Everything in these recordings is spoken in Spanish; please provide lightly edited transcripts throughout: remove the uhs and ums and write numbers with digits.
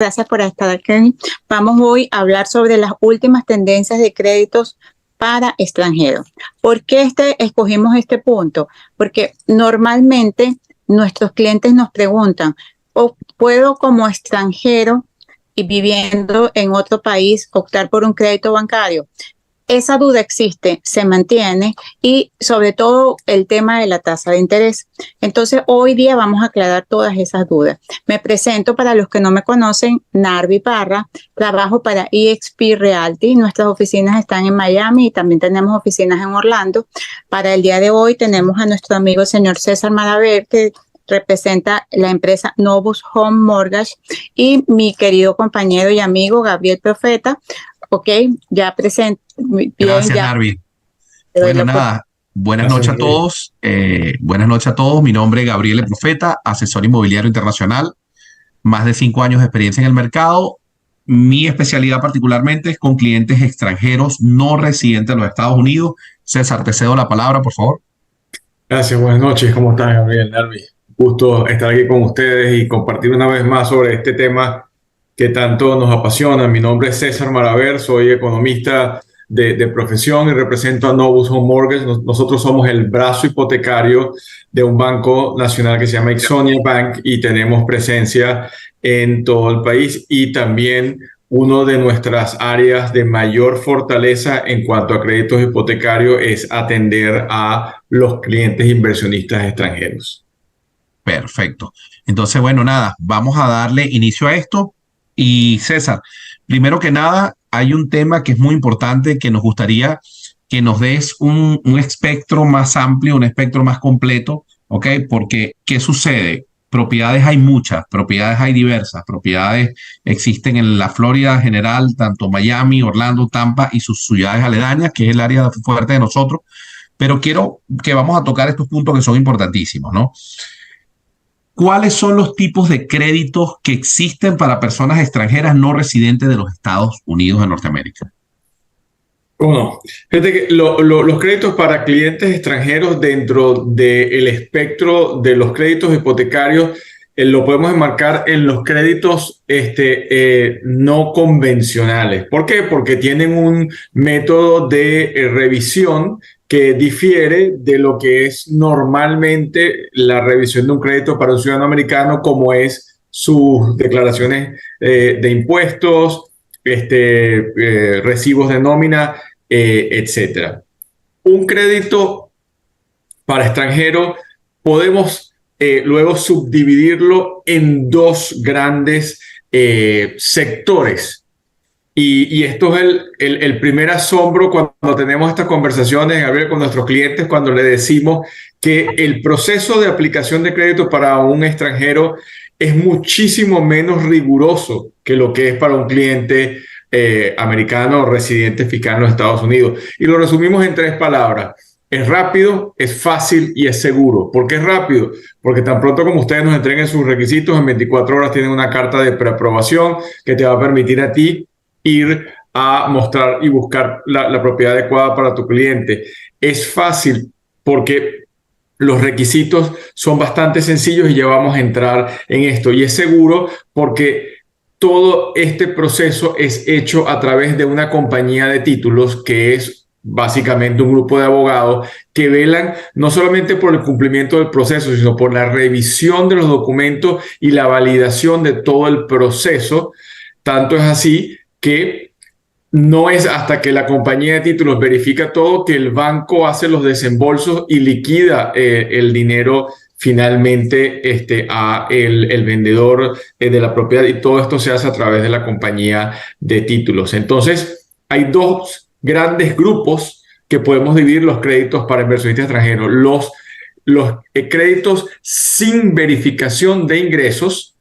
Gracias por estar aquí. Vamos hoy a hablar sobre las últimas tendencias de créditos para extranjeros. ¿Por qué escogimos este punto? Porque normalmente nuestros clientes nos preguntan, ¿puedo como extranjero y viviendo en otro país optar por un crédito bancario? Esa duda existe, se mantiene, y sobre todo el tema de la tasa de interés. Entonces, hoy día vamos a aclarar todas esas dudas. Me presento para los que no me conocen, Narvi Parra, trabajo para eXp Realty. Nuestras oficinas están en Miami y también tenemos oficinas en Orlando. Para el día de hoy tenemos a nuestro amigo el señor César Maraver, que representa la empresa Novus Home Mortgage, y mi querido compañero y amigo Gabriel Profeta. Ok, ya presento. Gracias, Narvi. Bueno, nada, buenas noches a todos. Buenas noches a todos. Mi nombre es Gabriel Profeta, asesor inmobiliario internacional. Más de 5 años de experiencia en el mercado. Mi especialidad particularmente es con clientes extranjeros no residentes de los Estados Unidos. César, te cedo la palabra, por favor. Gracias, buenas noches. ¿Cómo estás, Gabriel, Narvi? Gusto estar aquí con ustedes y compartir una vez más sobre este tema que tanto nos apasiona. Mi nombre es César Maraver, soy economista de profesión y represento a Novus Home Mortgage. Nosotros somos el brazo hipotecario de un banco nacional que se llama Ixonia Bank y tenemos presencia en todo el país, y también una de nuestras áreas de mayor fortaleza en cuanto a créditos hipotecarios es atender a los clientes inversionistas extranjeros. Perfecto. Entonces, bueno, nada, vamos a darle inicio a esto. Y César, primero que nada, hay un tema que es muy importante que nos gustaría que nos des un espectro más amplio, un espectro más completo, ¿ok? Porque, ¿qué sucede? Propiedades hay muchas, propiedades hay diversas, propiedades existen en la Florida general, tanto Miami, Orlando, Tampa y sus ciudades aledañas, que es el área fuerte de nosotros, pero quiero que vamos a tocar estos puntos que son importantísimos, ¿no? ¿Cuáles son los tipos de créditos que existen para personas extranjeras no residentes de los Estados Unidos de Norteamérica? Bueno, fíjate que los créditos para clientes extranjeros dentro del espectro de los créditos hipotecarios lo podemos enmarcar en los créditos no convencionales. ¿Por qué? Porque tienen un método de revisión que difiere de lo que es normalmente la revisión de un crédito para un ciudadano americano, como es sus declaraciones de impuestos, recibos de nómina, etcétera. Un crédito para extranjero podemos luego subdividirlo en dos grandes sectores. Y esto es el primer asombro cuando tenemos estas conversaciones, Gabriel, con nuestros clientes, cuando le decimos que el proceso de aplicación de crédito para un extranjero es muchísimo menos riguroso que lo que es para un cliente americano residente fiscal en los Estados Unidos. Y lo resumimos en 3 palabras. Es rápido, es fácil y es seguro. ¿Por qué es rápido? Porque tan pronto como ustedes nos entreguen sus requisitos, en 24 horas tienen una carta de preaprobación que te va a permitir a ti ir a mostrar y buscar la propiedad adecuada para tu cliente. Es fácil porque los requisitos son bastante sencillos y ya vamos a entrar en esto. Y es seguro porque todo este proceso es hecho a través de una compañía de títulos que es básicamente un grupo de abogados que velan no solamente por el cumplimiento del proceso, sino por la revisión de los documentos y la validación de todo el proceso. Tanto es así que no es hasta que la compañía de títulos verifica todo que el banco hace los desembolsos y liquida el dinero finalmente a el vendedor de la propiedad, y todo esto se hace a través de la compañía de títulos. Entonces, hay dos grandes grupos que podemos dividir los créditos para inversionistas extranjeros. Los créditos sin verificación de ingresos,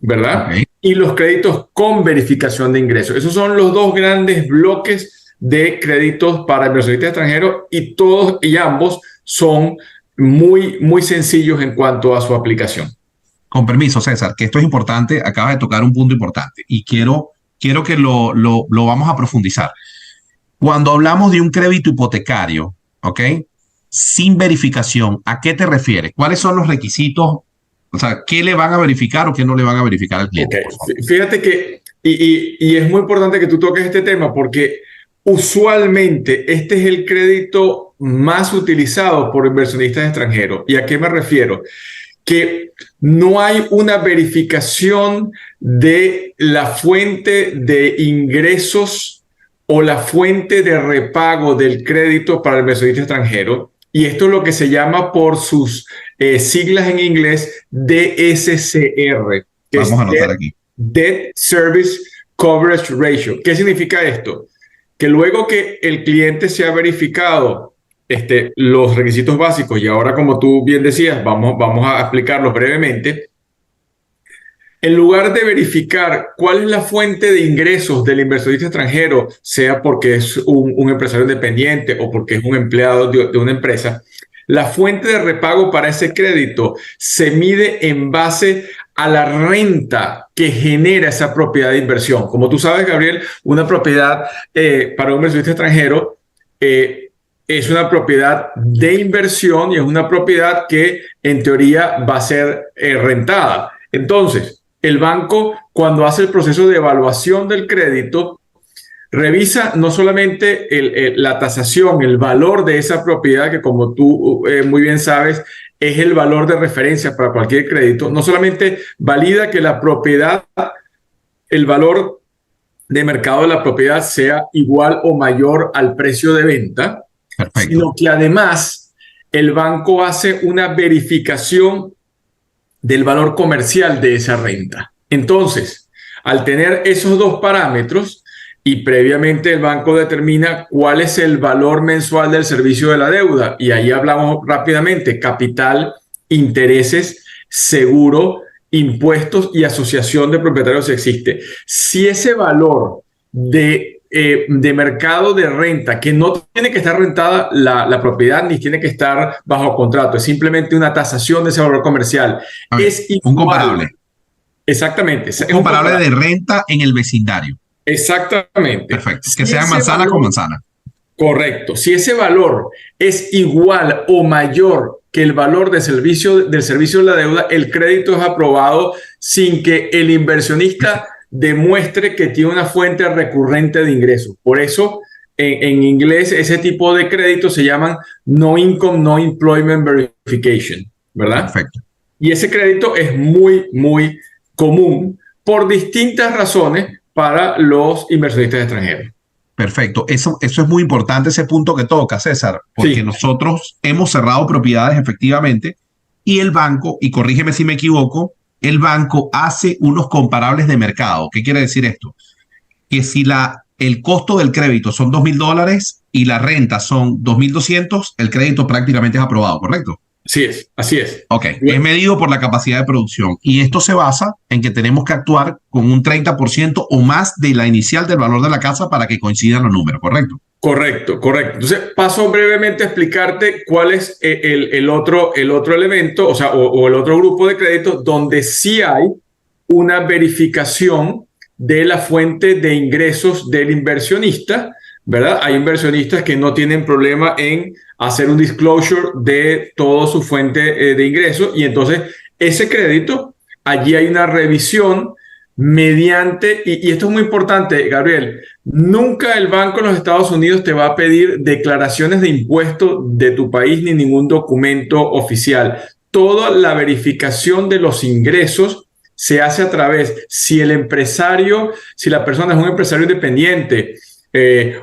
¿verdad? Okay. Y los créditos con verificación de ingresos. Esos son los dos grandes bloques de créditos para inversionistas extranjeros, y todos y ambos son muy, muy sencillos en cuanto a su aplicación. Con permiso, César, que esto es importante, acabas de tocar un punto importante y quiero que lo vamos a profundizar. Cuando hablamos de un crédito hipotecario, ¿ok? Sin verificación, ¿a qué te refieres? ¿Cuáles son los requisitos O sea, ¿qué le van a verificar o qué no le van a verificar al cliente? Okay. Fíjate que, y es muy importante que tú toques este tema porque usualmente este es el crédito más utilizado por inversionistas extranjeros. ¿Y a qué me refiero? Que no hay una verificación de la fuente de ingresos o la fuente de repago del crédito para el inversionista extranjero. Y esto es lo que se llama por sus siglas en inglés DSCR, que Vamos a anotar aquí. Debt Service Coverage Ratio. ¿Qué significa esto? Que luego que el cliente se ha verificado los requisitos básicos, y ahora, como tú bien decías, vamos a explicarlos brevemente. En lugar de verificar cuál es la fuente de ingresos del inversionista extranjero, sea porque es un empresario independiente o porque es un empleado de una empresa, la fuente de repago para ese crédito se mide en base a la renta que genera esa propiedad de inversión. Como tú sabes, Gabriel, una propiedad para un inversionista extranjero es una propiedad de inversión y es una propiedad que en teoría va a ser rentada. Entonces, el banco, cuando hace el proceso de evaluación del crédito, revisa no solamente la tasación, el valor de esa propiedad, que como tú muy bien sabes, es el valor de referencia para cualquier crédito. No solamente valida que la propiedad, el valor de mercado de la propiedad sea igual o mayor al precio de venta, Perfecto. Sino que además el banco hace una verificación del valor comercial de esa renta. Entonces, al tener esos dos parámetros y previamente el banco determina cuál es el valor mensual del servicio de la deuda, y ahí hablamos rápidamente: capital, intereses, seguro, impuestos y asociación de propietarios existe. Si ese valor de mercado de renta, que no tiene que estar rentada la propiedad ni tiene que estar bajo contrato, es simplemente una tasación de ese valor comercial, es igual, un comparable. Exactamente. Un comparable de renta en el vecindario. Exactamente. Perfecto. Que sea manzana con manzana. Correcto. Si ese valor es igual o mayor que el valor del servicio de la deuda, el crédito es aprobado sin que el inversionista demuestre que tiene una fuente recurrente de ingresos. Por eso, en inglés, ese tipo de créditos se llaman No Income, No Employment Verification, ¿verdad? Perfecto. Y ese crédito es muy, muy común por distintas razones para los inversionistas extranjeros. Perfecto. Eso es muy importante, ese punto que toca, César, porque Sí. nosotros hemos cerrado propiedades efectivamente y el banco, y corrígeme si me equivoco, el banco hace unos comparables de mercado. ¿Qué quiere decir esto? Que si el costo del crédito son $2,000 y la renta son 2,200, el crédito prácticamente es aprobado, ¿correcto? Así es. Ok, es medido por la capacidad de producción y esto se basa en que tenemos que actuar con un 30% o más de la inicial del valor de la casa para que coincidan los números, ¿correcto? Correcto. Entonces, paso brevemente a explicarte cuál es el otro elemento, o el otro grupo de créditos donde sí hay una verificación de la fuente de ingresos del inversionista, ¿verdad? Hay inversionistas que no tienen problema en hacer un disclosure de toda su fuente de ingresos, y entonces ese crédito, allí hay una revisión mediante, y esto es muy importante, Gabriel, nunca el banco en los Estados Unidos te va a pedir declaraciones de impuestos de tu país ni ningún documento oficial. Toda la verificación de los ingresos se hace a través, si la persona es un empresario independiente,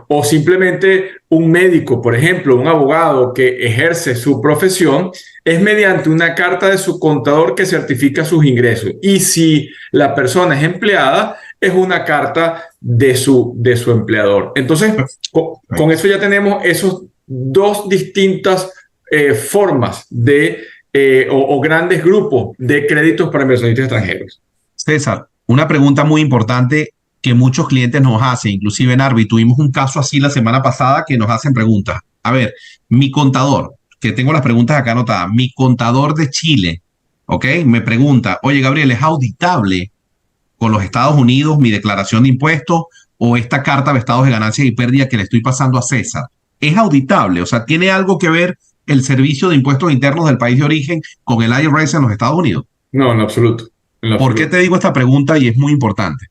o simplemente un médico, por ejemplo, un abogado que ejerce su profesión, es mediante una carta de su contador que certifica sus ingresos. Y si la persona es empleada, es una carta de su empleador. Entonces, con eso ya tenemos esos dos distintas formas o grandes grupos de créditos para inversionistas extranjeros. César, una pregunta muy importante que muchos clientes nos hacen, inclusive en Arby, tuvimos un caso así la semana pasada que nos hacen preguntas. A ver, mi contador, que tengo las preguntas acá anotadas, mi contador de Chile, ¿ok? Me pregunta, oye, Gabriel, ¿es auditable con los Estados Unidos mi declaración de impuestos o esta carta de estados de ganancias y pérdidas que le estoy pasando a César? ¿Es auditable? O sea, ¿tiene algo que ver el servicio de impuestos internos del país de origen con el IRS en los Estados Unidos? No, en lo absoluto. En lo ¿Por qué absoluto. te digo esta pregunta? Y es muy importante.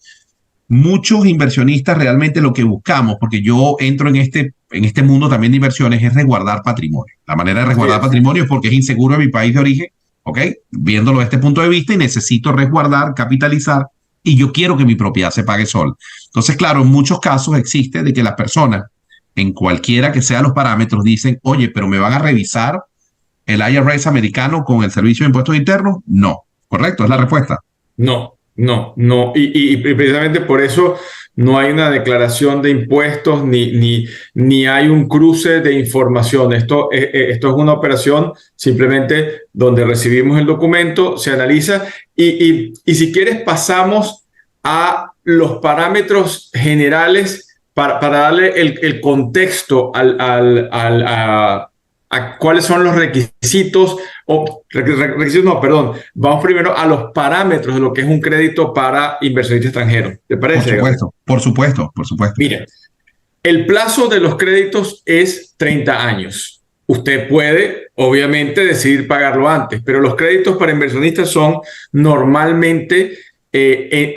Muchos inversionistas realmente lo que buscamos, porque yo entro en este mundo también de inversiones, es resguardar patrimonio. La manera de Así resguardar es. patrimonio es porque es inseguro en mi país de origen, ¿ok? Viéndolo desde este punto de vista y necesito resguardar, capitalizar y yo quiero que mi propiedad se pague sola. Entonces, claro, en muchos casos existe de que las personas, en cualquiera que sean los parámetros, dicen, oye, pero me van a revisar el IRS americano con el Servicio de Impuestos Internos. No, correcto, es la No. respuesta. No, no, no. Y precisamente por eso no hay una declaración de impuestos ni hay un cruce de información. Esto es una operación simplemente donde recibimos el documento, se analiza y si quieres pasamos a los parámetros generales para darle el contexto a cuáles son los requisitos requisitos, no, perdón. Vamos primero a los parámetros de lo que es un crédito para inversionista extranjero. ¿Te Por parece, Gabriel? supuesto, por supuesto, por supuesto. Mire, el plazo de los créditos es 30 años. Usted puede, obviamente, decidir pagarlo antes, pero los créditos para inversionistas son normalmente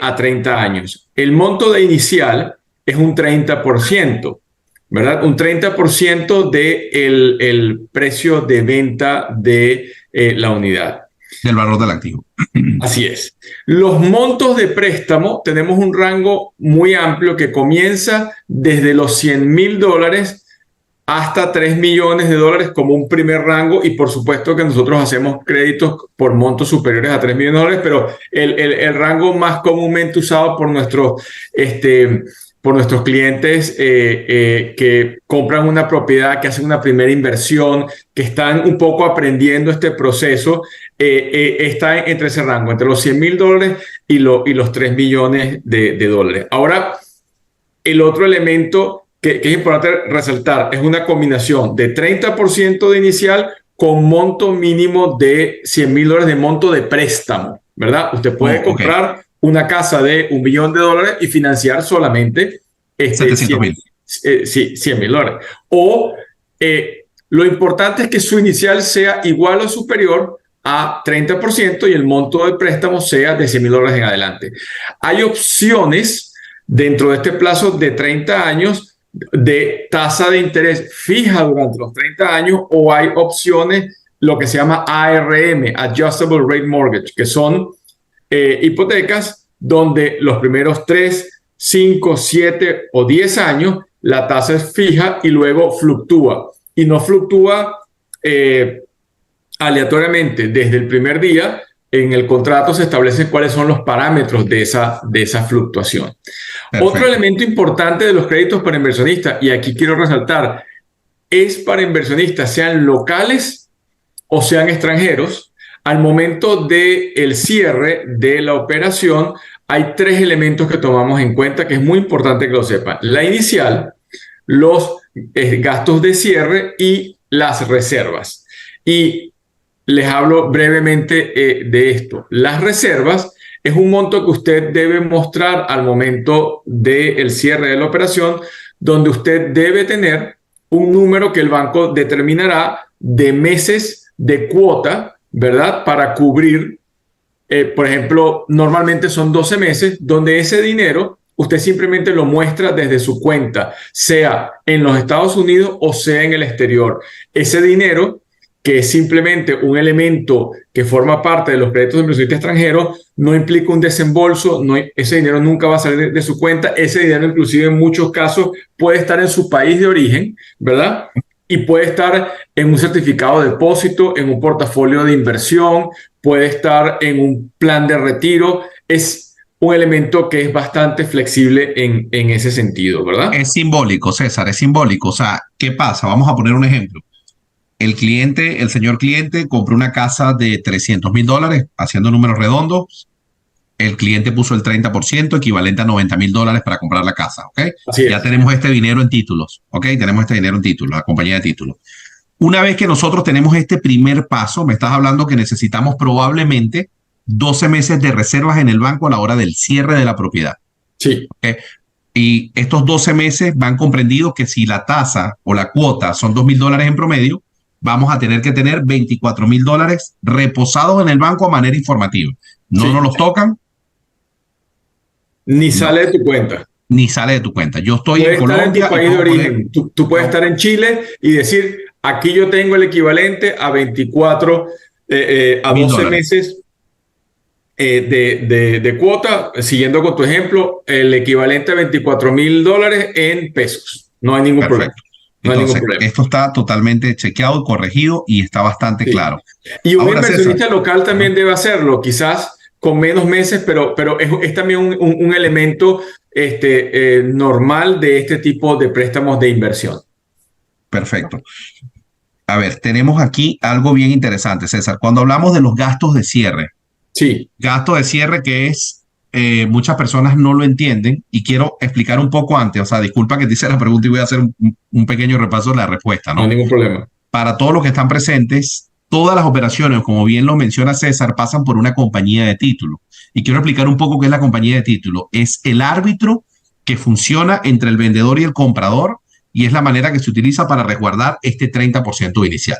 a 30 años. El monto de inicial es un 30%, ¿verdad? Un 30% del el precio de venta de la unidad. Del valor del activo. Así es. Los montos de préstamo tenemos un rango muy amplio que comienza desde los $100,000 hasta $3,000,000 como un primer rango y por supuesto que nosotros hacemos créditos por montos superiores a $3,000,000, pero el rango más comúnmente usado por nuestros clientes que compran una propiedad, que hacen una primera inversión, que están un poco aprendiendo este proceso, está entre ese rango, entre los $100,000 y los $3,000,000. Ahora, el otro elemento que es importante resaltar es una combinación de 30% de inicial con monto mínimo de $100,000 de monto de préstamo, ¿verdad? Usted puede comprar una casa de $1,000,000 y financiar solamente 700,000. sí, $100,000. O lo importante es que su inicial sea igual o superior a 30% y el monto del préstamo sea de $100,000 en adelante. Hay opciones dentro de este plazo de 30 años de tasa de interés fija durante los 30 años o hay opciones, lo que se llama ARM, Adjustable Rate Mortgage, que son hipotecas donde los primeros 3, 5, 7 o 10 años la tasa es fija y luego fluctúa. Y no fluctúa aleatoriamente desde el primer día. En el contrato se establecen cuáles son los parámetros de esa fluctuación. Perfecto. Otro elemento importante de los créditos para inversionistas, y aquí quiero resaltar, es para inversionistas, sean locales o sean extranjeros. Al momento del cierre de la operación, hay 3 elementos que tomamos en cuenta que es muy importante que lo sepan. La inicial, los gastos de cierre y las reservas. Y les hablo brevemente de esto. Las reservas es un monto que usted debe mostrar al momento del cierre de la operación, donde usted debe tener un número que el banco determinará de meses de cuota, ¿verdad? Para cubrir, por ejemplo, normalmente son 12 meses, donde ese dinero usted simplemente lo muestra desde su cuenta, sea en los Estados Unidos o sea en el exterior. Ese dinero, que es simplemente un elemento que forma parte de los créditos de inversión extranjero, no implica un desembolso, ese dinero nunca va a salir de su cuenta, ese dinero inclusive en muchos casos puede estar en su país de origen, ¿verdad? Y puede estar en un certificado de depósito, en un portafolio de inversión, puede estar en un plan de retiro, es un elemento que es bastante flexible en ese sentido, ¿verdad? Es simbólico, César, es simbólico. O sea, ¿qué pasa? Vamos a poner un ejemplo. El señor cliente compró una casa de $300,000, haciendo números redondos. El cliente puso el 30%, equivalente a $90,000 para comprar la casa, ¿ok? Ya tenemos este dinero en títulos, ¿ok? Tenemos este dinero en títulos, la compañía de títulos. Una vez que nosotros tenemos este primer paso, me estás hablando que necesitamos probablemente 12 meses de reservas en el banco a la hora del cierre de la propiedad. Sí. ¿Okay? Y estos 12 meses van comprendidos que si la tasa o la cuota son $2,000 en promedio, vamos a tener que tener $24,000 reposados en el banco a manera informativa. No Sí. nos los tocan. Ni sale de tu cuenta. Ni sale de tu cuenta. Yo estoy Puedes en estar en Colombia. tu país de origen. Tú puedes estar en Chile y decir, aquí yo tengo el equivalente a 24, a 12 meses de cuota, siguiendo con tu ejemplo, el equivalente a $24,000 en pesos. No hay ningún problema. No Entonces, hay ningún problema. esto está totalmente chequeado, corregido y está bastante claro. Y un Ahora, inversionista César, local también debe hacerlo, quizás con menos meses, pero es también un elemento normal de este tipo de préstamos de inversión. perfecto. A ver, tenemos aquí algo bien interesante, César. Cuando hablamos de los gastos de cierre, Sí. gasto de cierre que es, muchas personas no lo entienden y quiero explicar un poco antes, o sea, disculpa que te hice la pregunta y voy a hacer un pequeño repaso de la respuesta, No ¿no? hay ningún problema. Para todos los que están presentes, todas las operaciones, como bien lo menciona César, pasan por una compañía de título. Y quiero explicar un poco qué es la compañía de título. Es el árbitro que funciona entre el vendedor y el comprador y es la manera que se utiliza para resguardar este 30% inicial.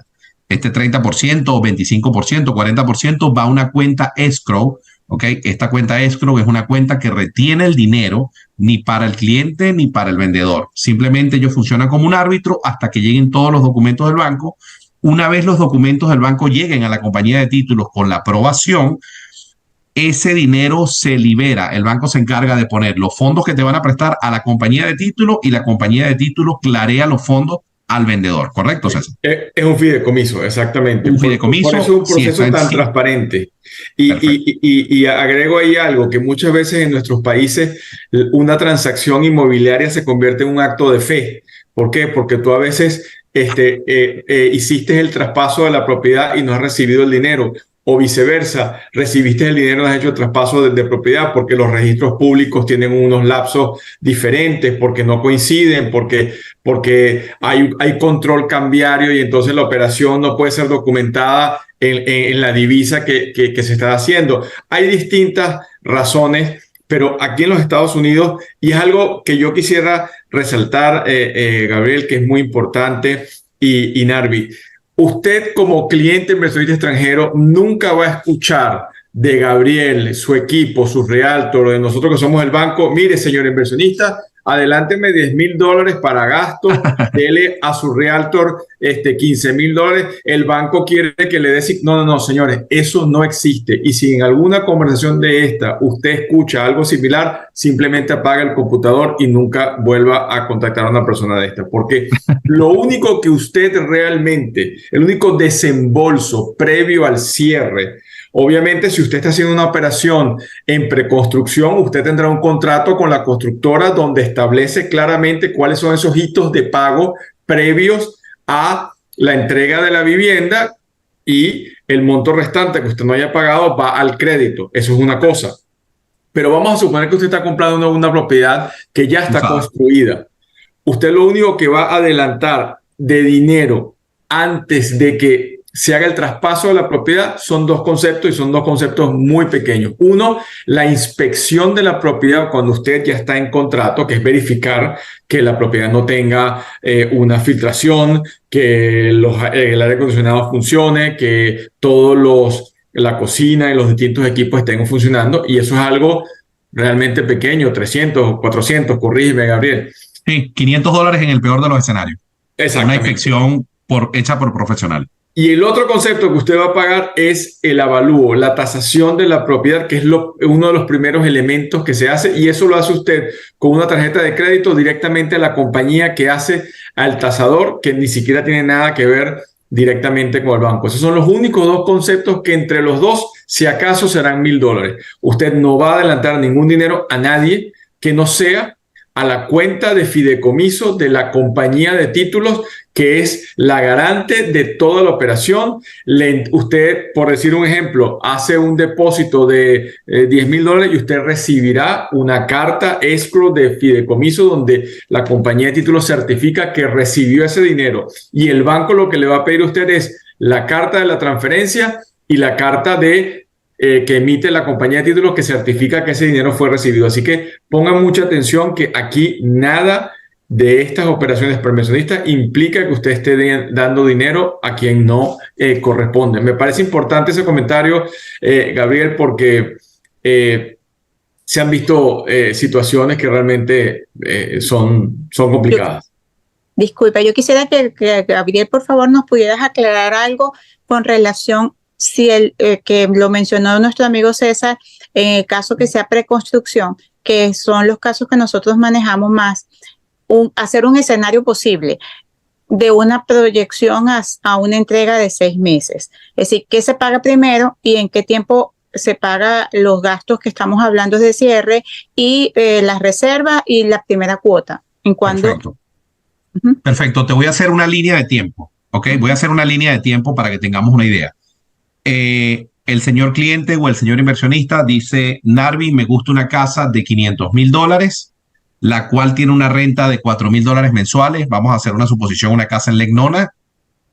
Este 30%, 25%, 40% va a una cuenta escrow, ¿ok? Esta cuenta escrow es una cuenta que retiene el dinero ni para el cliente ni para el vendedor. Simplemente ellos funcionan como un árbitro hasta que lleguen todos los documentos del banco. Una vez los documentos del banco lleguen a la compañía de títulos con la aprobación, ese dinero se libera. El banco se encarga de poner los fondos que te van a prestar a la compañía de títulos y la compañía de títulos clarea los fondos al vendedor. ¿Correcto, César? Es un fideicomiso, exactamente. Un fideicomiso. Por eso es un proceso tan Sí. transparente. Y agrego ahí algo, que muchas veces en nuestros países una transacción inmobiliaria se convierte en un acto de fe. ¿Por qué? Porque tú a veces hiciste el traspaso de la propiedad y no has recibido el dinero. O viceversa, recibiste el dinero y has hecho el traspaso de propiedad porque los registros públicos tienen unos lapsos diferentes, porque no coinciden, porque hay control cambiario y entonces la operación no puede ser documentada en la divisa que se está haciendo. Hay distintas razones, pero aquí en los Estados Unidos, y es algo que yo quisiera resaltar, Gabriel, que es muy importante, y Narvi, usted como cliente inversionista extranjero nunca va a escuchar de Gabriel, su equipo, su realtor, o de nosotros que somos el banco, mire, señor inversionista, adelánteme $10,000 para gastos, dele a su realtor $15,000, el banco quiere que le dé... No, señores, eso no existe. Y si en alguna conversación de esta usted escucha algo similar, simplemente apaga el computador y nunca vuelva a contactar a una persona de esta, porque lo único que usted realmente, el único desembolso previo al cierre, obviamente, si usted está haciendo una operación en preconstrucción, usted tendrá un contrato con la constructora donde establece claramente cuáles son esos hitos de pago previos a la entrega de la vivienda y el monto restante que usted no haya pagado va al crédito. Eso es una cosa. Pero vamos a suponer que usted está comprando una propiedad que ya está construida. Usted lo único que va a adelantar de dinero antes de que se haga el traspaso de la propiedad son dos conceptos y son dos conceptos muy pequeños. Uno, la inspección de la propiedad cuando usted ya está en contrato, que es verificar que la propiedad no tenga una filtración, que el aire acondicionado funcione, que la cocina y los distintos equipos estén funcionando, y eso es algo realmente pequeño, 300, 400, corrígeme, Gabriel. Sí, $500 en el peor de los escenarios. Una inspección hecha por profesional. Y el otro concepto que usted va a pagar es el avalúo, la tasación de la propiedad, que es uno de los primeros elementos que se hace, y eso lo hace usted con una tarjeta de crédito directamente a la compañía que hace al tasador, que ni siquiera tiene nada que ver directamente con el banco. Esos son los únicos dos conceptos que entre los dos, si acaso, serán $1,000. Usted no va a adelantar ningún dinero a nadie que no sea a la cuenta de fideicomiso de la compañía de títulos, que es la garante de toda la operación. Usted, por decir un ejemplo, hace un depósito de $10,000 y usted recibirá una carta escrow de fideicomiso donde la compañía de títulos certifica que recibió ese dinero. Y el banco lo que le va a pedir a usted es la carta de la transferencia y la carta que emite la compañía de títulos que certifica que ese dinero fue recibido. Así que pongan mucha atención que aquí nada de estas operaciones prevencionistas implica que usted esté dando dinero a quien no corresponde. Me parece importante ese comentario, Gabriel, porque se han visto situaciones que realmente son complicadas. Disculpa, yo quisiera que Gabriel, por favor, nos pudieras aclarar algo con relación, si que lo mencionó nuestro amigo César, en el caso que sea preconstrucción, que son los casos que nosotros manejamos más, hacer un escenario posible de una proyección a una entrega de 6 meses. Es decir, ¿qué se paga primero y en qué tiempo se paga los gastos que estamos hablando de cierre y las reservas y la primera cuota? ¿En cuándo? Perfecto. Perfecto. Te voy a hacer una línea de tiempo, ¿ok? Voy a hacer una línea de tiempo para que tengamos una idea. El señor cliente o el señor inversionista dice, Narvi, me gusta una casa de $500,000, la cual tiene una renta de $4,000 mensuales. Vamos a hacer una suposición, una casa en Legnona,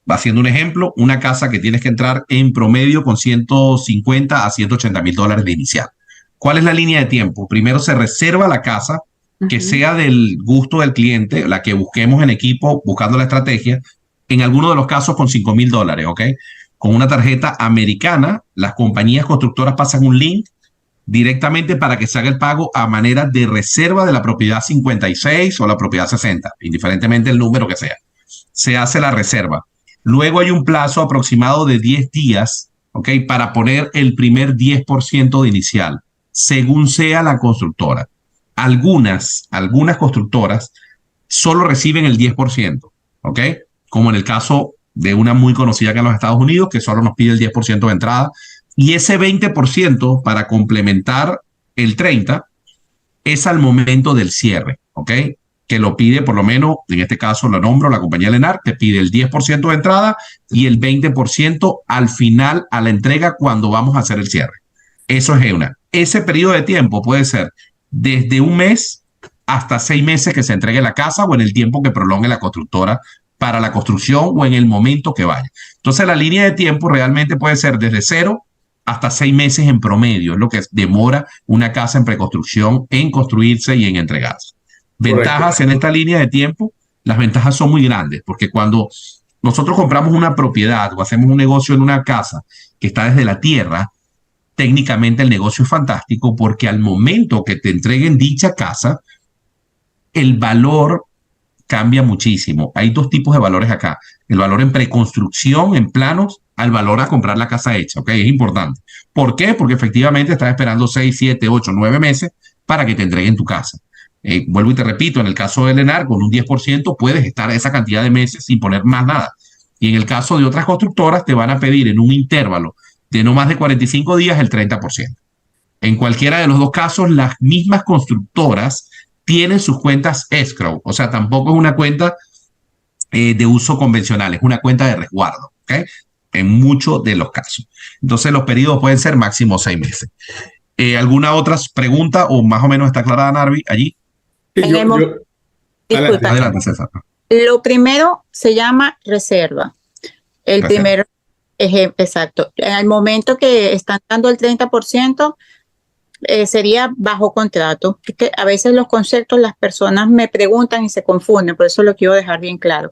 haciendo un ejemplo, una casa que tienes que entrar en promedio con $150,000 a $180,000 de inicial. ¿Cuál es la línea de tiempo? Primero se reserva la casa que sea del gusto del cliente, la que busquemos en equipo, buscando la estrategia, en algunos de los casos con $5,000, ¿ok? Con una tarjeta americana, las compañías constructoras pasan un link directamente para que se haga el pago a manera de reserva de la propiedad 56 o la propiedad 60, indiferentemente el número que sea. Se hace la reserva. Luego hay un plazo aproximado de 10 días, ¿ok? Para poner el primer 10% de inicial, según sea la constructora. Algunas constructoras solo reciben el 10%, ¿ok? Como en el caso de una muy conocida acá en los Estados Unidos, que solo nos pide el 10% de entrada. Y ese 20% para complementar el 30% es al momento del cierre, ¿ok? Que lo pide por lo menos, en este caso lo nombro, la compañía Lennar, te pide el 10% de entrada y el 20% al final a la entrega cuando vamos a hacer el cierre. Eso es una. Ese periodo de tiempo puede ser desde un mes hasta 6 meses que se entregue la casa o en el tiempo que prolongue la constructora para la construcción o en el momento que vaya. Entonces la línea de tiempo realmente puede ser desde 0 hasta 6 meses en promedio, es lo que demora una casa en preconstrucción en construirse y en entregarse. Ventajas en esta línea de tiempo, las ventajas son muy grandes, porque cuando nosotros compramos una propiedad o hacemos un negocio en una casa que está desde la tierra, técnicamente el negocio es fantástico porque al momento que te entreguen dicha casa, el valor cambia muchísimo. Hay 2 tipos de valores acá. El valor en preconstrucción, en planos, al valor a comprar la casa hecha, ¿ok? Es importante. ¿Por qué? Porque efectivamente estás esperando 6, 7, 8, 9 meses para que te entreguen tu casa. Vuelvo y te repito, en el caso de Lennar, con un 10% puedes estar esa cantidad de meses sin poner más nada. Y en el caso de otras constructoras, te van a pedir en un intervalo de no más de 45 días el 30%. En cualquiera de los 2 casos, las mismas constructoras tienen sus cuentas escrow, o sea, tampoco es una cuenta de uso convencional, es una cuenta de resguardo, ¿ok? En muchos de los casos. Entonces, los periodos pueden ser máximo 6 meses. ¿Alguna otra pregunta o más o menos está aclarada, Narvi, allí? Adelante, César. Lo primero se llama reserva. El primero, exacto. Al momento que están dando el 30%, sería bajo contrato. Es que a veces los conceptos las personas me preguntan y se confunden, por eso lo quiero dejar bien claro.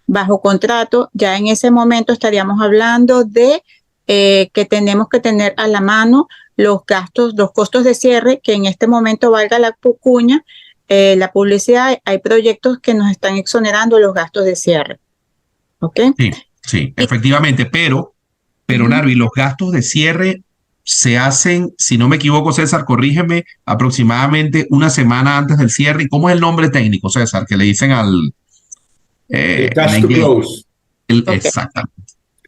Bajo contrato, ya en ese momento estaríamos hablando de que tenemos que tener a la mano los gastos, los costos de cierre, que en este momento valga la cuña, la publicidad. Hay proyectos que nos están exonerando los gastos de cierre. ¿Ok? Sí, efectivamente, pero Narvi, los gastos de cierre se hacen, si no me equivoco, César, corrígeme, aproximadamente una semana antes del cierre. ¿Y cómo es el nombre técnico, César, que le dicen al... el cash to close. Exactamente.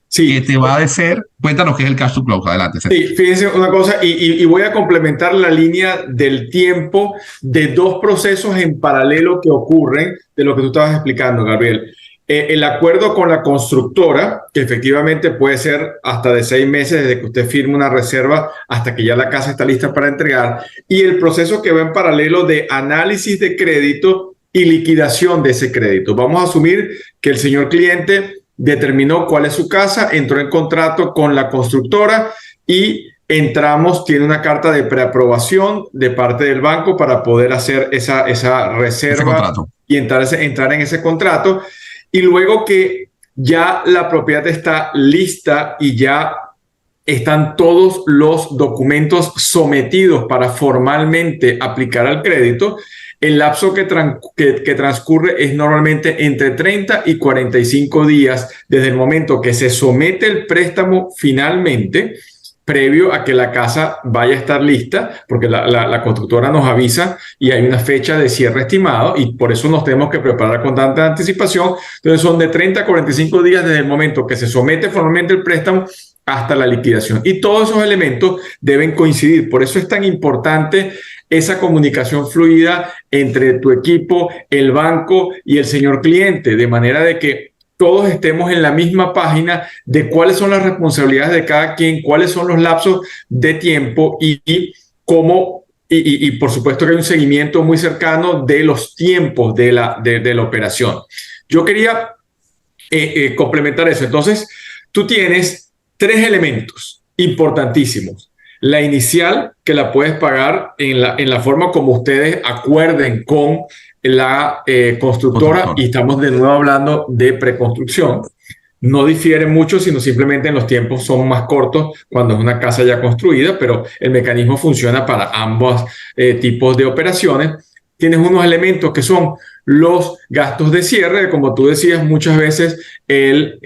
Sí. Que te va a decir, cuéntanos qué es el cash to close. Adelante, César. Sí, fíjense una cosa, y voy a complementar la línea del tiempo de 2 procesos en paralelo que ocurren de lo que tú estabas explicando, Gabriel. El acuerdo con la constructora, que efectivamente puede ser hasta de 6 meses desde que usted firme una reserva hasta que ya la casa está lista para entregar, y el proceso que va en paralelo de análisis de crédito y liquidación de ese crédito. Vamos a asumir que el señor cliente determinó cuál es su casa, entró en contrato con la constructora y entramos, tiene una carta de preaprobación de parte del banco para poder hacer esa reserva y entrar en ese contrato. Y luego que ya la propiedad está lista y ya están todos los documentos sometidos para formalmente aplicar al crédito, el lapso que transcurre es normalmente entre 30 y 45 días desde el momento que se somete el préstamo finalmente, previo a que la casa vaya a estar lista, porque la constructora nos avisa y hay una fecha de cierre estimado y por eso nos tenemos que preparar con tanta anticipación. Entonces son de 30 a 45 días desde el momento que se somete formalmente el préstamo hasta la liquidación. Y todos esos elementos deben coincidir. Por eso es tan importante esa comunicación fluida entre tu equipo, el banco y el señor cliente, de manera de que todos estemos en la misma página de cuáles son las responsabilidades de cada quien, cuáles son los lapsos de tiempo y cómo, y por supuesto que hay un seguimiento muy cercano de los tiempos de la operación. Yo quería complementar eso. Entonces, tú tienes 3 elementos importantísimos. La inicial, que la puedes pagar en la forma como ustedes acuerden con la constructora, y estamos de nuevo hablando de preconstrucción. No difiere mucho, sino simplemente en los tiempos son más cortos cuando es una casa ya construida, pero el mecanismo funciona para ambos tipos de operaciones. Tienes unos elementos que son los gastos de cierre, como tú decías, muchas veces el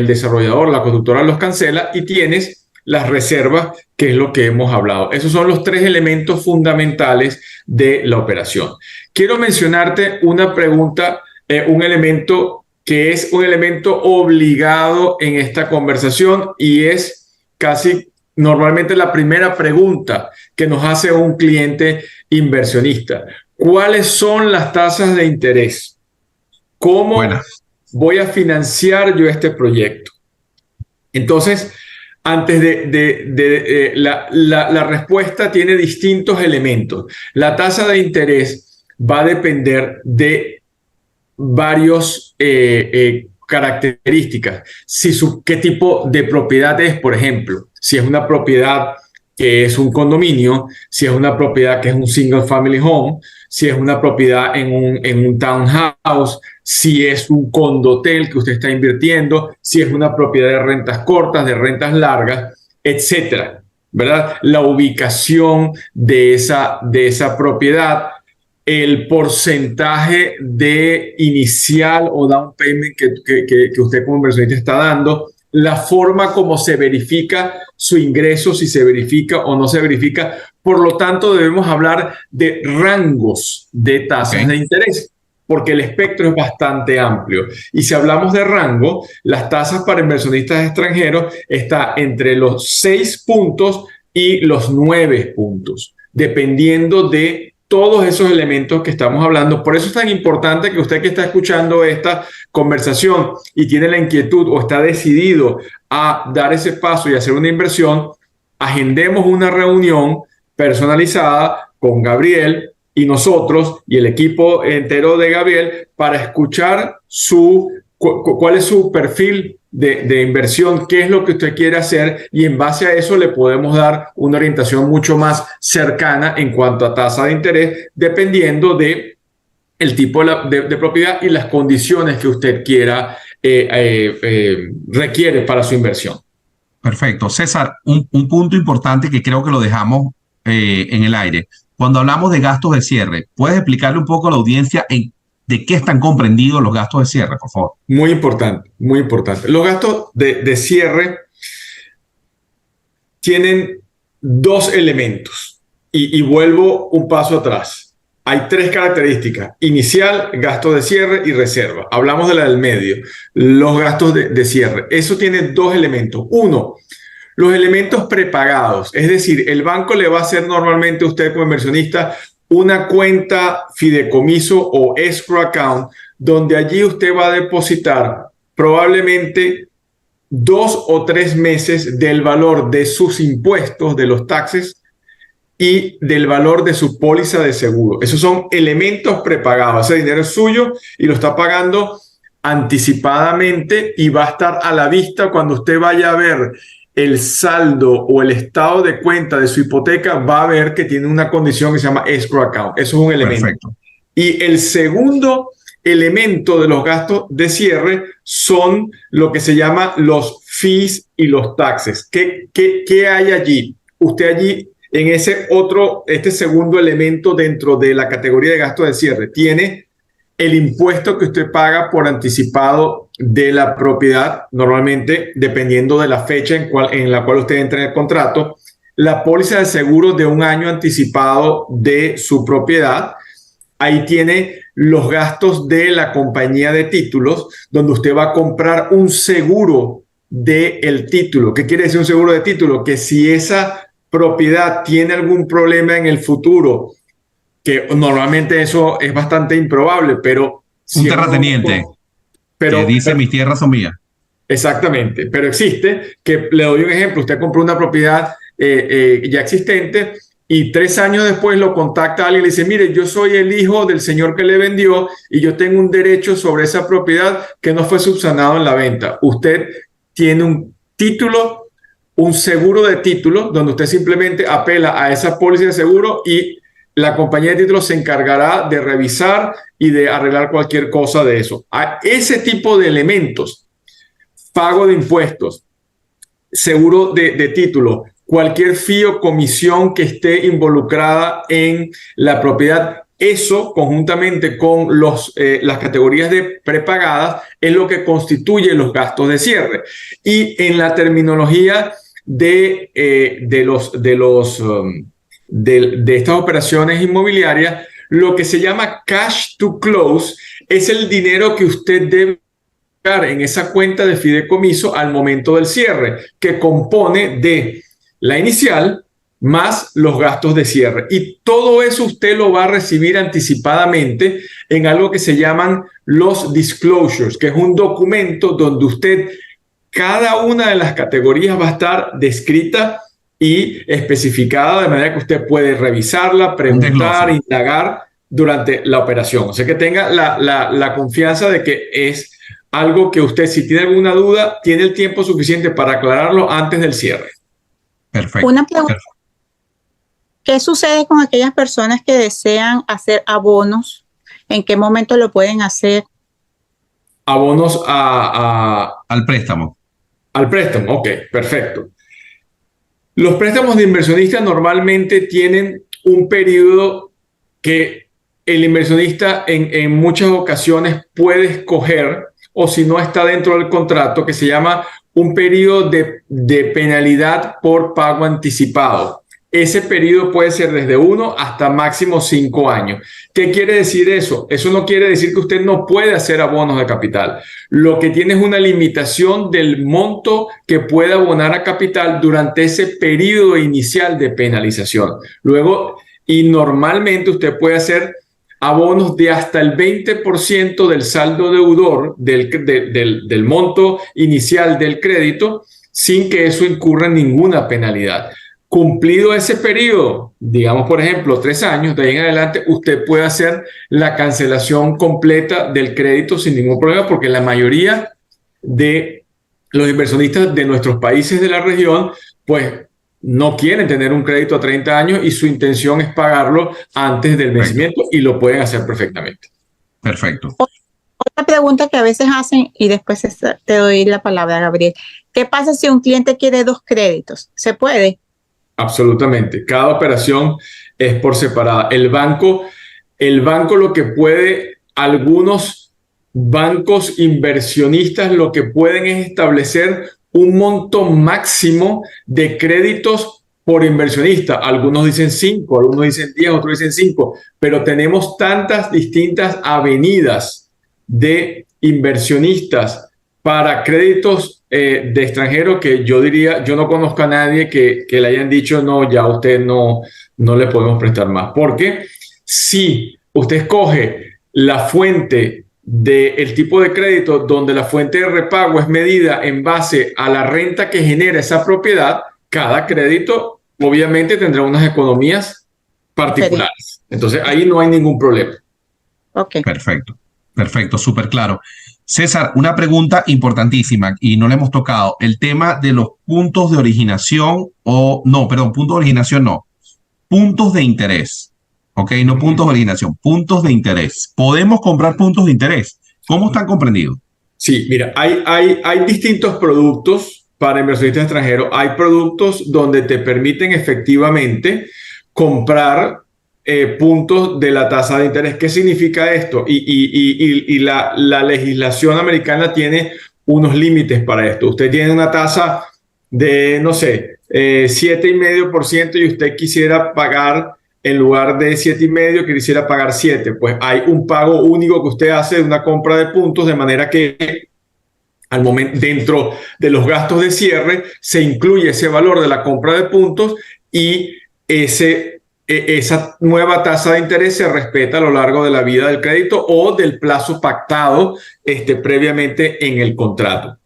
desarrollador, la constructora los cancela, y tienes las reservas, que es lo que hemos hablado. Esos son los 3 elementos fundamentales de la operación. Quiero mencionarte una pregunta, un elemento que es un elemento obligado en esta conversación y es casi normalmente la primera pregunta que nos hace un cliente inversionista. ¿Cuáles son las tasas de interés? ¿Cómo voy a financiar yo este proyecto? Entonces, antes la respuesta tiene distintos elementos. La tasa de interés va a depender de varios características. ¿Qué tipo de propiedad es, por ejemplo? Si es una propiedad que es un condominio, si es una propiedad que es un single family home, si es una propiedad en un townhouse, si es un condotel que usted está invirtiendo, si es una propiedad de rentas cortas, de rentas largas, etcétera, ¿verdad? La ubicación de esa propiedad, el porcentaje de inicial o down payment que usted como inversionista está dando, la forma como se verifica su ingreso, si se verifica o no se verifica. Por lo tanto, debemos hablar de rangos de tasas de interés, porque el espectro es bastante amplio. Y si hablamos de rango, las tasas para inversionistas extranjeros está entre los 6 puntos y los 9 puntos, dependiendo de todos esos elementos que estamos hablando. Por eso es tan importante que usted que está escuchando esta conversación y tiene la inquietud o está decidido a dar ese paso y hacer una inversión, agendemos una reunión personalizada con Gabriel y nosotros y el equipo entero de Gabriel para escuchar cuál es su perfil de inversión, qué es lo que usted quiere hacer, y en base a eso le podemos dar una orientación mucho más cercana en cuanto a tasa de interés, dependiendo de el tipo de propiedad y las condiciones que usted quiera requiere para su inversión. Perfecto. César, un punto importante que creo que lo dejamos en el aire. Cuando hablamos de gastos de cierre, ¿puedes explicarle un poco a la audiencia de qué están comprendidos los gastos de cierre, por favor? Muy importante, muy importante. Los gastos de cierre tienen 2 elementos y vuelvo un paso atrás. Hay 3 características: inicial, gasto de cierre y reserva. Hablamos de la del medio, los gastos de cierre. Eso tiene 2 elementos. Uno, los elementos prepagados, es decir, el banco le va a hacer normalmente a usted como inversionista una cuenta fideicomiso o escrow account, donde allí usted va a depositar probablemente 2 o 3 meses del valor de sus impuestos, de los taxes, y del valor de su póliza de seguro. Esos son elementos prepagados. Ese dinero es suyo y lo está pagando anticipadamente y va a estar a la vista cuando usted vaya a ver el saldo o el estado de cuenta de su hipoteca, va a ver que tiene una condición que se llama escrow account. Eso es un elemento. Perfecto. Y el segundo elemento de los gastos de cierre son lo que se llama los fees y los taxes. ¿Qué hay allí? Usted allí, en este segundo elemento dentro de la categoría de gastos de cierre, tiene el impuesto que usted paga por anticipado de la propiedad, normalmente dependiendo de la fecha en la cual usted entra en el contrato, la póliza de seguro de un año anticipado de su propiedad. Ahí tiene los gastos de la compañía de títulos, donde usted va a comprar un seguro del título. ¿Qué quiere decir un seguro de título? Que si esa propiedad tiene algún problema en el futuro, que normalmente eso es bastante improbable, pero... Un terrateniente que dice mis tierras son mías. Exactamente, pero existe, que le doy un ejemplo, usted compró una propiedad ya existente y 3 años después lo contacta alguien y le dice, mire, yo soy el hijo del señor que le vendió y yo tengo un derecho sobre esa propiedad que no fue subsanado en la venta. Usted tiene un título, un seguro de título, donde usted simplemente apela a esa póliza de seguro y la compañía de títulos se encargará de revisar y de arreglar cualquier cosa de eso. A ese tipo de elementos, pago de impuestos, seguro de título, cualquier fee o comisión que esté involucrada en la propiedad, eso conjuntamente con las categorías de prepagadas es lo que constituye los gastos de cierre. Y en la terminología de estas operaciones inmobiliarias, lo que se llama cash to close es el dinero que usted debe pagar en esa cuenta de fideicomiso al momento del cierre, que compone de la inicial más los gastos de cierre. Y todo eso usted lo va a recibir anticipadamente en algo que se llaman los disclosures, que es un documento donde usted, cada una de las categorías va a estar descrita y especificada de manera que usted puede revisarla, preguntar, indagar durante la operación. O sea, que tenga la confianza de que es algo que usted, si tiene alguna duda, tiene el tiempo suficiente para aclararlo antes del cierre. Perfecto. Una pregunta. ¿Qué sucede con aquellas personas que desean hacer abonos? ¿En qué momento lo pueden hacer? Abonos al préstamo. Al préstamo, ok, perfecto. Los préstamos de inversionistas normalmente tienen un periodo que el inversionista en muchas ocasiones puede escoger, o si no está dentro del contrato, que se llama un periodo de penalidad por pago anticipado. Ese periodo puede ser desde 1 hasta máximo 5 años. ¿Qué quiere decir eso? Eso no quiere decir que usted no puede hacer abonos de capital. Lo que tiene es una limitación del monto que puede abonar a capital durante ese periodo inicial de penalización. Luego, y normalmente usted puede hacer abonos de hasta el 20% del saldo deudor del monto inicial del crédito sin que eso incurra en ninguna penalidad. Cumplido ese periodo, digamos por ejemplo 3 años, de ahí en adelante usted puede hacer la cancelación completa del crédito sin ningún problema, porque la mayoría de los inversionistas de nuestros países de la región pues no quieren tener un crédito a 30 años y su intención es pagarlo antes del vencimiento y lo pueden hacer perfectamente. Perfecto. Otra pregunta que a veces hacen, y después te doy la palabra, Gabriel. ¿Qué pasa si un cliente quiere 2 créditos? ¿Se puede? Absolutamente. Cada operación es por separada. El banco lo que puede, algunos bancos inversionistas lo que pueden es establecer un monto máximo de créditos por inversionista. Algunos dicen 5, algunos dicen 10, otros dicen 5, pero tenemos tantas distintas avenidas de inversionistas para créditos de extranjero que yo diría, yo no conozco a nadie que le hayan dicho no, ya usted no le podemos prestar más. Porque si usted escoge la fuente del tipo de crédito donde la fuente de repago es medida en base a la renta que genera esa propiedad, cada crédito obviamente tendrá unas economías particulares. Entonces ahí no hay ningún problema. Ok. Perfecto, perfecto, súper claro. César, una pregunta importantísima y no le hemos tocado. El tema de los puntos de originación puntos de originación no, puntos de interés. Ok, no puntos de originación, puntos de interés. ¿Podemos comprar puntos de interés? ¿Cómo están comprendidos? Sí, mira, hay distintos productos para inversionistas extranjeros. Hay productos donde te permiten efectivamente comprar puntos de la tasa de interés. ¿Qué significa esto? Y la legislación americana tiene unos límites para esto. Usted tiene una tasa de, no sé, 7,5% y usted quisiera pagar, en lugar de 7,5, quisiera pagar 7. Pues hay un pago único que usted hace de una compra de puntos, de manera que al momento, dentro de los gastos de cierre, se incluye ese valor de la compra de puntos y esa nueva tasa de interés se respeta a lo largo de la vida del crédito o del plazo pactado previamente en el contrato.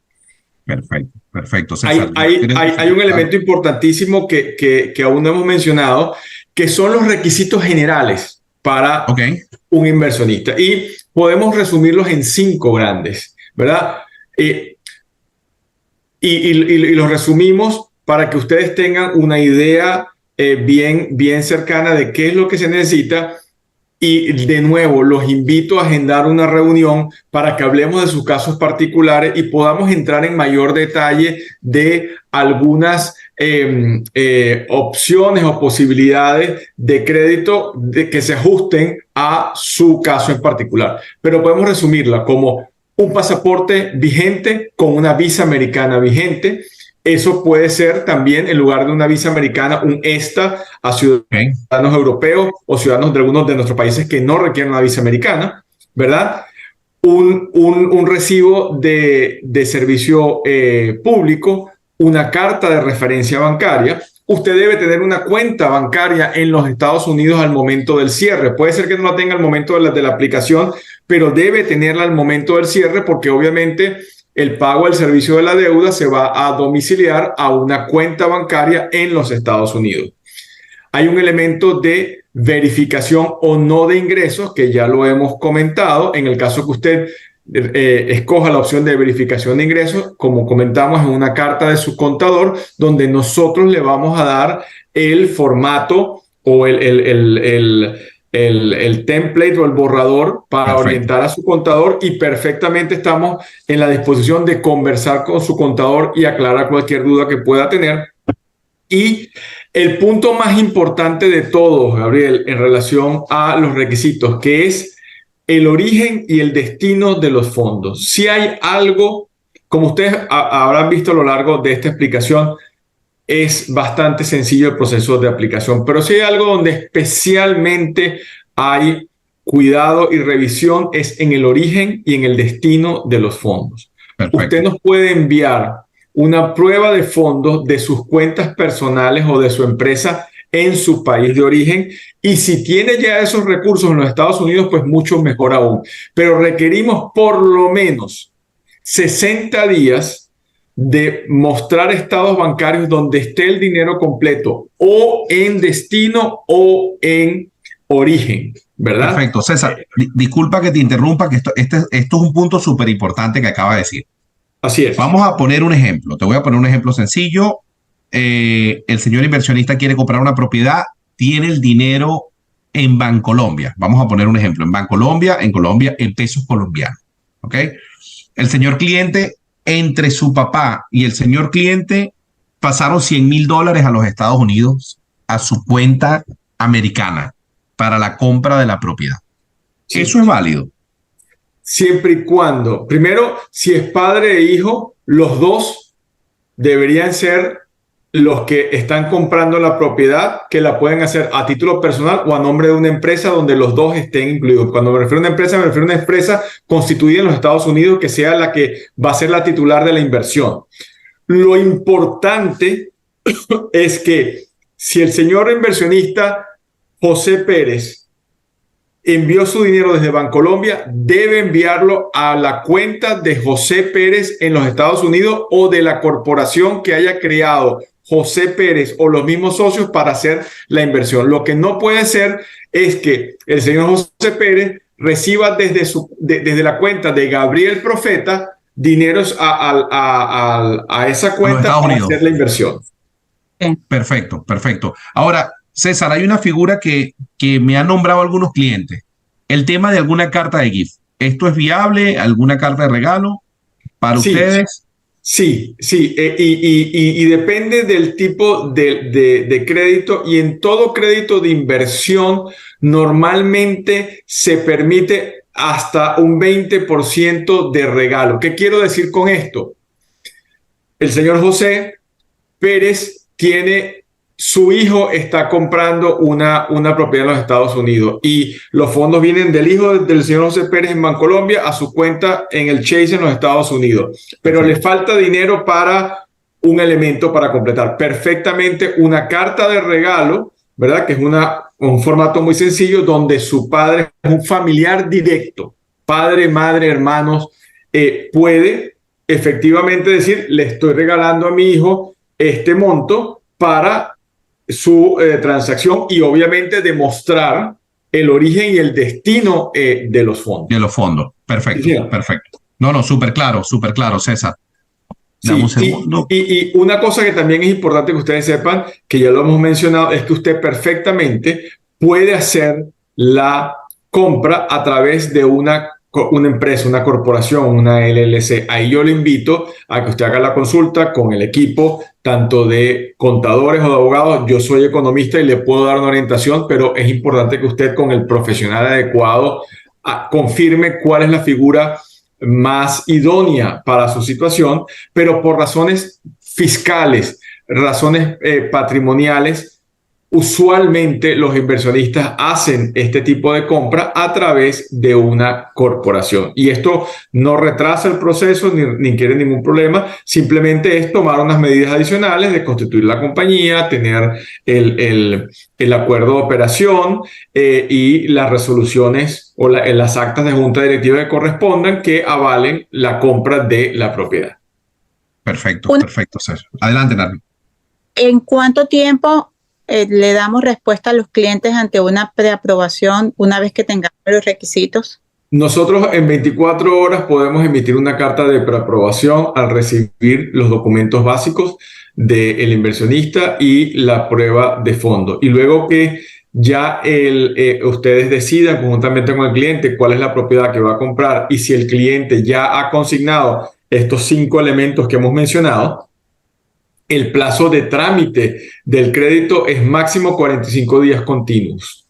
Perfecto, perfecto. César, hay un elemento importantísimo que aún no hemos mencionado, que son los requisitos generales para un inversionista. Y podemos resumirlos en 5 grandes, ¿verdad? Y los resumimos para que ustedes tengan una idea bien cercana de qué es lo que se necesita. Y de nuevo, los invito a agendar una reunión para que hablemos de sus casos particulares y podamos entrar en mayor detalle de algunas opciones o posibilidades de crédito que se ajusten a su caso en particular. Pero podemos resumirla como un pasaporte vigente con una visa americana vigente. Eso puede ser también, en lugar de una visa americana, un ESTA a ciudadanos europeos o ciudadanos de algunos de nuestros países que no requieren una visa americana, ¿verdad? Un recibo de servicio público, una carta de referencia bancaria. Usted debe tener una cuenta bancaria en los Estados Unidos al momento del cierre. Puede ser que no la tenga al momento de la aplicación, pero debe tenerla al momento del cierre, porque obviamente el pago del servicio de la deuda se va a domiciliar a una cuenta bancaria en los Estados Unidos. Hay un elemento de verificación o no de ingresos, que ya lo hemos comentado. En el caso que usted escoja la opción de verificación de ingresos, como comentamos, en una carta de su contador, donde nosotros le vamos a dar el formato o el template o el borrador para orientar a su contador, y perfectamente estamos en la disposición de conversar con su contador y aclarar cualquier duda que pueda tener. Y el punto más importante de todos, Gabriel, en relación a los requisitos, que es el origen y el destino de los fondos. Si hay algo, como ustedes habrán visto a lo largo de esta explicación, es bastante sencillo el proceso de aplicación, pero si hay algo donde especialmente hay cuidado y revisión, es en el origen y en el destino de los fondos. Perfecto. Usted nos puede enviar una prueba de fondos de sus cuentas personales o de su empresa en su país de origen, y si tiene ya esos recursos en los Estados Unidos, pues mucho mejor aún. Pero requerimos por lo menos 60 días de mostrar estados bancarios donde esté el dinero completo, o en destino o en origen, ¿verdad? Perfecto. César, disculpa que te interrumpa, que esto es un punto súper importante que acaba de decir. Así es. Vamos a poner un ejemplo. Te voy a poner un ejemplo sencillo. El señor inversionista quiere comprar una propiedad, tiene el dinero en Bancolombia. Vamos a poner un ejemplo. En Bancolombia, en Colombia, en pesos colombianos. ¿Ok? El señor cliente, entre su papá y el señor cliente, pasaron $100,000 a los Estados Unidos a su cuenta americana para la compra de la propiedad. Sí. ¿Eso es válido? Siempre y cuando, primero, si es padre e hijo, los dos deberían ser los que están comprando la propiedad, que la pueden hacer a título personal o a nombre de una empresa donde los dos estén incluidos. Cuando me refiero a una empresa, me refiero a una empresa constituida en los Estados Unidos que sea la que va a ser la titular de la inversión. Lo importante es que si el señor inversionista José Pérez envió su dinero desde Bancolombia, debe enviarlo a la cuenta de José Pérez en los Estados Unidos o de la corporación que haya creado José Pérez o los mismos socios para hacer la inversión. Lo que no puede ser es que el señor José Pérez reciba desde la cuenta de Gabriel Profeta dineros a esa cuenta para hacer la inversión. Perfecto, perfecto. Ahora, César, hay una figura que me han nombrado algunos clientes. El tema de alguna carta de gift. ¿Esto es viable? ¿Alguna carta de regalo para ustedes? Sí, y depende del tipo de crédito, y en todo crédito de inversión normalmente se permite hasta un 20% de regalo. ¿Qué quiero decir con esto? El señor José Pérez su hijo está comprando una propiedad en los Estados Unidos y los fondos vienen del hijo del señor José Pérez en Bancolombia a su cuenta en el Chase en los Estados Unidos, pero le falta dinero para un elemento para completar. Perfectamente una carta de regalo, ¿verdad? Que es un formato muy sencillo donde su padre es un familiar directo, padre, madre, hermanos, puede efectivamente decir, le estoy regalando a mi hijo este monto para su transacción, y obviamente demostrar el origen y el destino de los fondos. De los fondos. Perfecto, sí, perfecto. No, súper claro, César. Dame un segundo. Y una cosa que también es importante que ustedes sepan, que ya lo hemos mencionado, es que usted perfectamente puede hacer la compra a través de una empresa, una corporación, una LLC. Ahí yo le invito a que usted haga la consulta con el equipo, tanto de contadores o de abogados. Yo soy economista y le puedo dar una orientación, pero es importante que usted, con el profesional adecuado, confirme cuál es la figura más idónea para su situación, pero por razones fiscales, razones patrimoniales, usualmente los inversionistas hacen este tipo de compra a través de una corporación. Y esto no retrasa el proceso ni quiere ningún problema. Simplemente es tomar unas medidas adicionales de constituir la compañía, tener el acuerdo de operación y las resoluciones o las actas de junta directiva que correspondan, que avalen la compra de la propiedad. Perfecto, César. Adelante, Narvi. ¿En cuánto tiempo le damos respuesta a los clientes ante una preaprobación una vez que tengamos los requisitos? Nosotros en 24 horas podemos emitir una carta de preaprobación al recibir los documentos básicos del inversionista y la prueba de fondo. Y luego que ya ustedes decidan conjuntamente con el cliente cuál es la propiedad que va a comprar, y si el cliente ya ha consignado estos 5 elementos que hemos mencionado, el plazo de trámite del crédito es máximo 45 días continuos.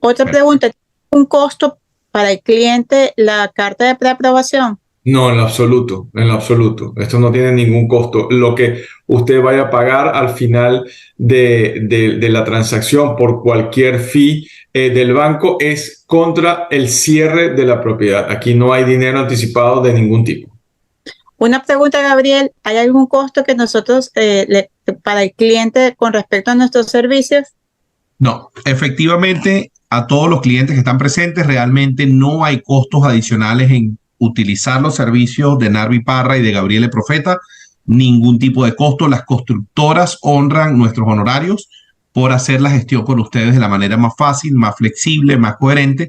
Otra pregunta, ¿tiene un costo para el cliente la carta de preaprobación? No, en lo absoluto, en lo absoluto. Esto no tiene ningún costo. Lo que usted vaya a pagar al final de la transacción por cualquier fee del banco es contra el cierre de la propiedad. Aquí no hay dinero anticipado de ningún tipo. Una pregunta, Gabriel, ¿hay algún costo que nosotros, para el cliente con respecto a nuestros servicios? No, efectivamente, a todos los clientes que están presentes, realmente no hay costos adicionales en utilizar los servicios de Narvi Parra y de Gabriel Profeta. Ningún tipo de costo. Las constructoras honran nuestros honorarios por hacer la gestión con ustedes de la manera más fácil, más flexible, más coherente.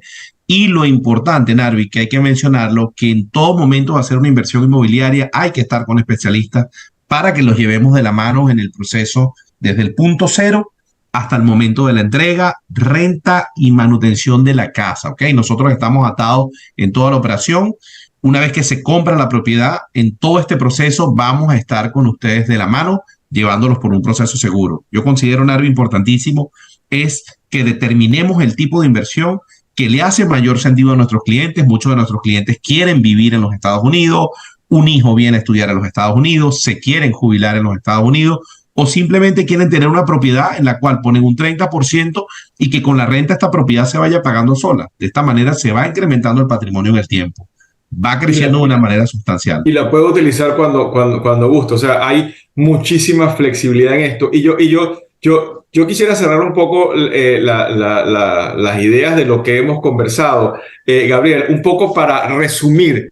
Y lo importante, Narvi, que hay que mencionarlo, que en todo momento de hacer una inversión inmobiliaria hay que estar con especialistas para que los llevemos de la mano en el proceso desde el punto cero hasta el momento de la entrega, renta y manutención de la casa, ¿ok? Nosotros estamos atados en toda la operación. Una vez que se compra la propiedad, en todo este proceso vamos a estar con ustedes de la mano, llevándolos por un proceso seguro. Yo considero, Narvi, importantísimo es que determinemos el tipo de inversión que le hace mayor sentido a nuestros clientes. Muchos de nuestros clientes quieren vivir en los Estados Unidos, un hijo viene a estudiar en los Estados Unidos, se quieren jubilar en los Estados Unidos, o simplemente quieren tener una propiedad en la cual ponen un 30% y que con la renta esta propiedad se vaya pagando sola. De esta manera se va incrementando el patrimonio en el tiempo. Va creciendo de una manera sustancial. Y la puedo utilizar cuando gusto. O sea, hay muchísima flexibilidad en esto. Y yo quisiera cerrar un poco las ideas de lo que hemos conversado. Gabriel, un poco para resumir.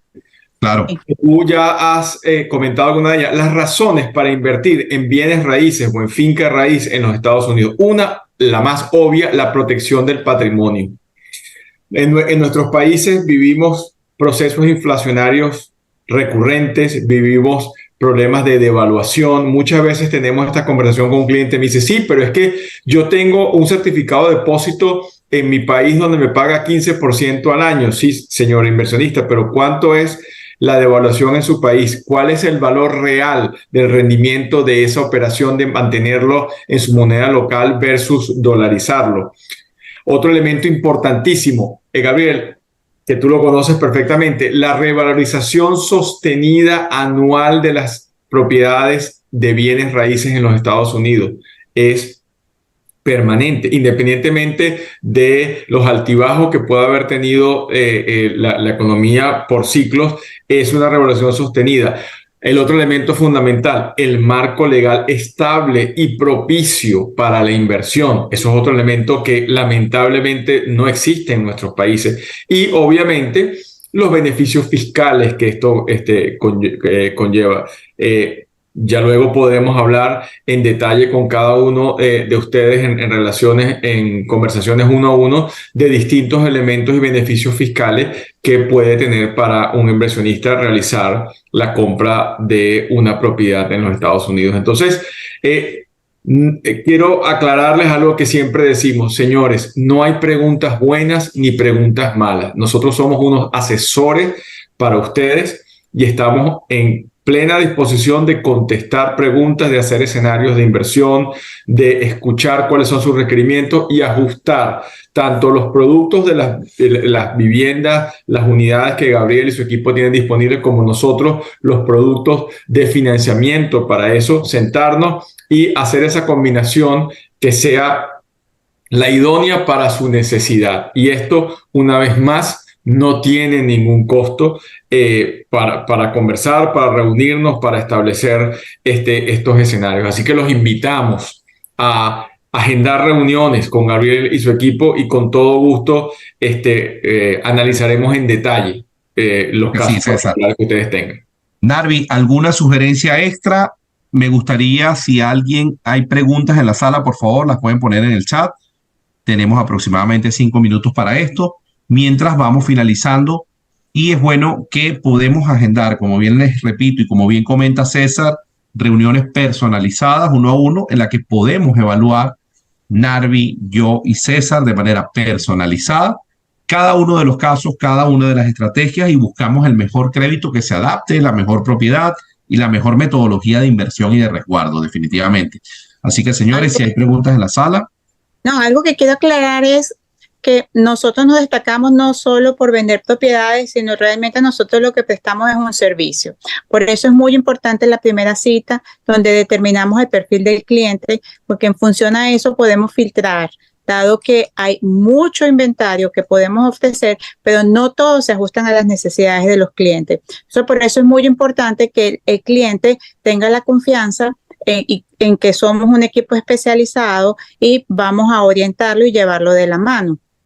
Claro. Tú ya has comentado alguna de ellas. Las razones para invertir en bienes raíces o en finca raíz en los Estados Unidos. Una, la más obvia, la protección del patrimonio. En nuestros países vivimos procesos inflacionarios recurrentes, vivimos problemas de devaluación. Muchas veces tenemos esta conversación con un cliente, me dice, sí, pero es que yo tengo un certificado de depósito en mi país donde me paga 15% al año. Sí, señor inversionista, pero ¿cuánto es la devaluación en su país? ¿Cuál es el valor real del rendimiento de esa operación de mantenerlo en su moneda local versus dolarizarlo? Otro elemento importantísimo, Gabriel, que tú lo conoces perfectamente, la revalorización sostenida anual de las propiedades de bienes raíces en los Estados Unidos es permanente, independientemente de los altibajos que pueda haber tenido la economía por ciclos, es una revalorización sostenida. El otro elemento fundamental, el marco legal estable y propicio para la inversión. Eso es otro elemento que lamentablemente no existe en nuestros países. Y obviamente los beneficios fiscales que esto conlleva. Ya luego podemos hablar en detalle con cada uno de ustedes en relaciones, en conversaciones uno a uno, de distintos elementos y beneficios fiscales que puede tener para un inversionista realizar la compra de una propiedad en los Estados Unidos. Entonces, quiero aclararles algo que siempre decimos, señores, no hay preguntas buenas ni preguntas malas. Nosotros somos unos asesores para ustedes y estamos en plena disposición de contestar preguntas, de hacer escenarios de inversión, de escuchar cuáles son sus requerimientos y ajustar tanto los productos de las viviendas, las unidades que Gabriel y su equipo tienen disponibles, como nosotros, los productos de financiamiento. Para eso, sentarnos y hacer esa combinación que sea la idónea para su necesidad. Y esto, una vez más, no tiene ningún costo para conversar, para reunirnos, para establecer estos escenarios. Así que los invitamos a agendar reuniones con Gabriel y su equipo y con todo gusto analizaremos en detalle los casos particulares que ustedes tengan. Narvi, ¿alguna sugerencia extra? Me gustaría, si hay preguntas en la sala, por favor, las pueden poner en el chat. Tenemos aproximadamente 5 minutos para esto. Mientras vamos finalizando, y es bueno que podemos agendar, como bien les repito y como bien comenta César, reuniones personalizadas uno a uno en la que podemos evaluar, Narvi, yo y César, de manera personalizada cada uno de los casos, cada una de las estrategias, y buscamos el mejor crédito que se adapte, la mejor propiedad y la mejor metodología de inversión y de resguardo, definitivamente. Así que, señores, si hay preguntas en la sala. No, algo que quiero aclarar es que nosotros nos destacamos no solo por vender propiedades, sino realmente nosotros lo que prestamos es un servicio. Por eso es muy importante la primera cita, donde determinamos el perfil del cliente, porque en función a eso podemos filtrar, dado que hay mucho inventario que podemos ofrecer, pero no todos se ajustan a las necesidades de los clientes. Por eso es muy importante que el cliente tenga la confianza en que somos un equipo especializado y vamos a orientarlo y llevarlo de la mano.